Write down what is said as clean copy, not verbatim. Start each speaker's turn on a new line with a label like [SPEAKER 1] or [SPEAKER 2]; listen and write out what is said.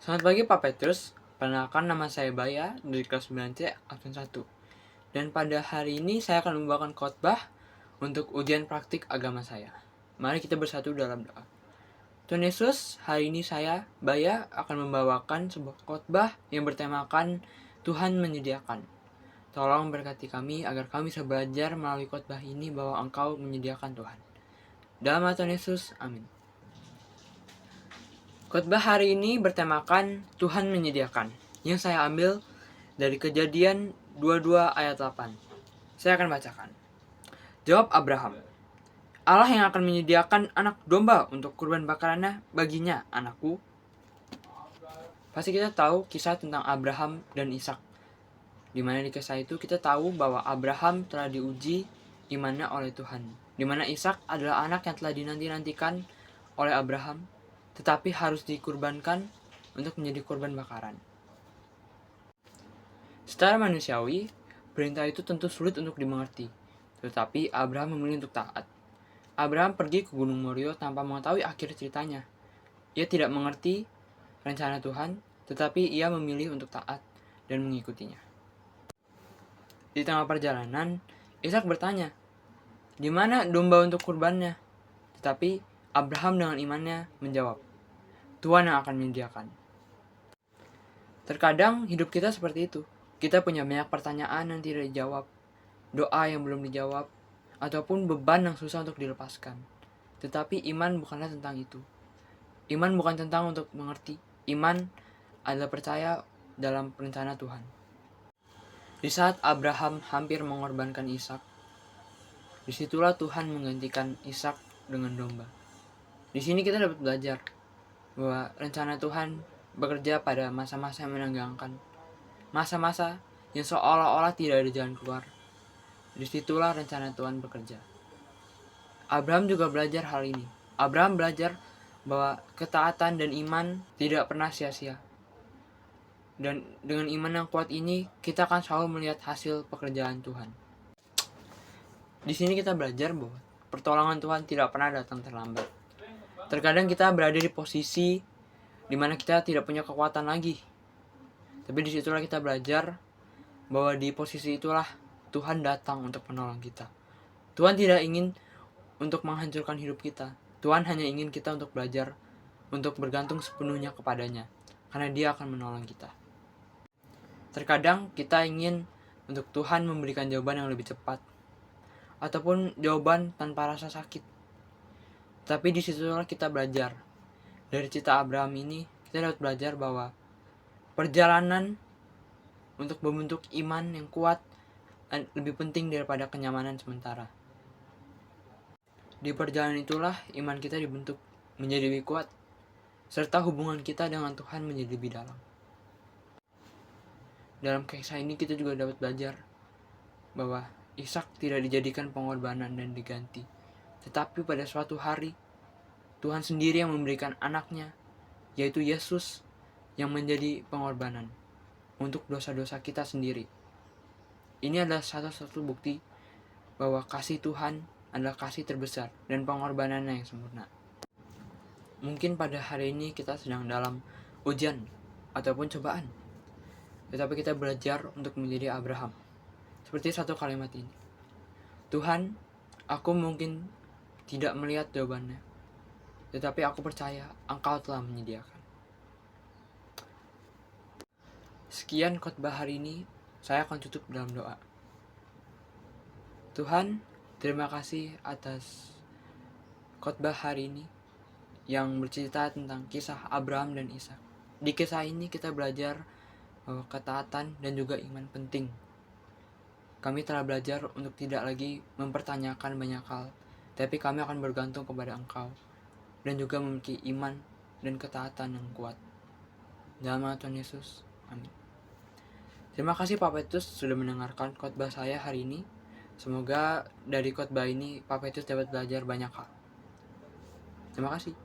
[SPEAKER 1] Selamat pagi Pak Petrus, perkenalkan nama saya Baya dari kelas 9C absen 1. Dan pada hari ini saya akan membawakan khotbah untuk ujian praktik agama saya. Mari kita bersatu dalam doa. Tuhan Yesus, hari ini saya, Baya, akan membawakan sebuah khotbah yang bertemakan Tuhan menyediakan. Tolong berkati kami agar kami bisa belajar melalui khotbah ini bahwa Engkau menyediakan Tuhan. Dalam nama Tuhan Yesus, amin. Khotbah hari ini bertemakan Tuhan menyediakan, yang saya ambil dari Kejadian 22 ayat 8. Saya akan bacakan. Jawab Abraham, Allah yang akan menyediakan anak domba untuk kurban bakarannya baginya, anakku. Pasti kita tahu kisah tentang Abraham dan Ishak. Di mana di kisah itu kita tahu bahwa Abraham telah diuji imannya oleh Tuhan. Di mana Ishak adalah anak yang telah dinanti-nantikan oleh Abraham, tetapi harus dikurbankan untuk menjadi kurban bakaran. Secara manusiawi, perintah itu tentu sulit untuk dimengerti, tetapi Abraham memilih untuk taat. Abraham pergi ke Gunung Moria tanpa mengetahui akhir ceritanya. Ia tidak mengerti rencana Tuhan, tetapi ia memilih untuk taat dan mengikutinya. Di tengah perjalanan, Ishak bertanya, "Di mana domba untuk kurbannya?" Tetapi Abraham dengan imannya menjawab, "Tuhan yang akan menyediakan." Terkadang hidup kita seperti itu. Kita punya banyak pertanyaan yang tidak dijawab, doa yang belum dijawab, ataupun beban yang susah untuk dilepaskan. Tetapi iman bukanlah tentang itu. Iman bukan tentang untuk mengerti. Iman adalah percaya dalam rencana Tuhan. Di saat Abraham hampir mengorbankan Ishak, disitulah Tuhan menggantikan Ishak dengan domba. Di sini kita dapat belajar bahwa rencana Tuhan bekerja pada masa-masa yang menegangkan, masa-masa yang seolah-olah tidak ada jalan keluar. Disitulah rencana Tuhan bekerja. Abraham juga belajar hal ini. Abraham belajar bahwa ketaatan dan iman tidak pernah sia-sia. Dan dengan iman yang kuat ini, kita akan selalu melihat hasil pekerjaan Tuhan. Di sini kita belajar bahwa pertolongan Tuhan tidak pernah datang terlambat. Terkadang kita berada di posisi di mana kita tidak punya kekuatan lagi. Tapi disitulah kita belajar bahwa di posisi itulah Tuhan datang untuk menolong kita. Tuhan tidak ingin untuk menghancurkan hidup kita. Tuhan hanya ingin kita untuk belajar, untuk bergantung sepenuhnya kepadanya. Karena Dia akan menolong kita. Terkadang kita ingin untuk Tuhan memberikan jawaban yang lebih cepat, ataupun jawaban tanpa rasa sakit. Tapi disitulah kita belajar. Dari cerita Abraham ini, kita dapat belajar bahwa perjalanan untuk membentuk iman yang kuat lebih penting daripada kenyamanan sementara. Di perjalanan itulah iman kita dibentuk menjadi lebih kuat, serta hubungan kita dengan Tuhan menjadi lebih dalam. Dalam kisah ini kita juga dapat belajar bahwa Ishak tidak dijadikan pengorbanan dan diganti, tetapi pada suatu hari Tuhan sendiri yang memberikan anaknya, yaitu Yesus, yang menjadi pengorbanan untuk dosa-dosa kita sendiri. Ini adalah satu-satu bukti bahwa kasih Tuhan adalah kasih terbesar dan pengorbanannya yang sempurna. Mungkin pada hari ini kita sedang dalam ujian ataupun cobaan, tetapi kita belajar untuk menjadi Abraham. Seperti satu kalimat ini, Tuhan, aku mungkin tidak melihat jawabannya, tetapi aku percaya Engkau telah menyediakan. Sekian khotbah hari ini, saya akan tutup dalam doa. Tuhan, terima kasih atas khotbah hari ini yang bercerita tentang kisah Abraham dan Ishak. Di kisah ini kita belajar bahwa ketaatan dan juga iman penting. Kami telah belajar untuk tidak lagi mempertanyakan banyak hal, tapi kami akan bergantung kepada Engkau dan juga memiliki iman dan ketaatan yang kuat. Dalam nama Tuhan Yesus, amin. Terima kasih Pak Petrus sudah mendengarkan khotbah saya hari ini. Semoga dari khotbah ini Pak Petrus dapat belajar banyak hal. Terima kasih.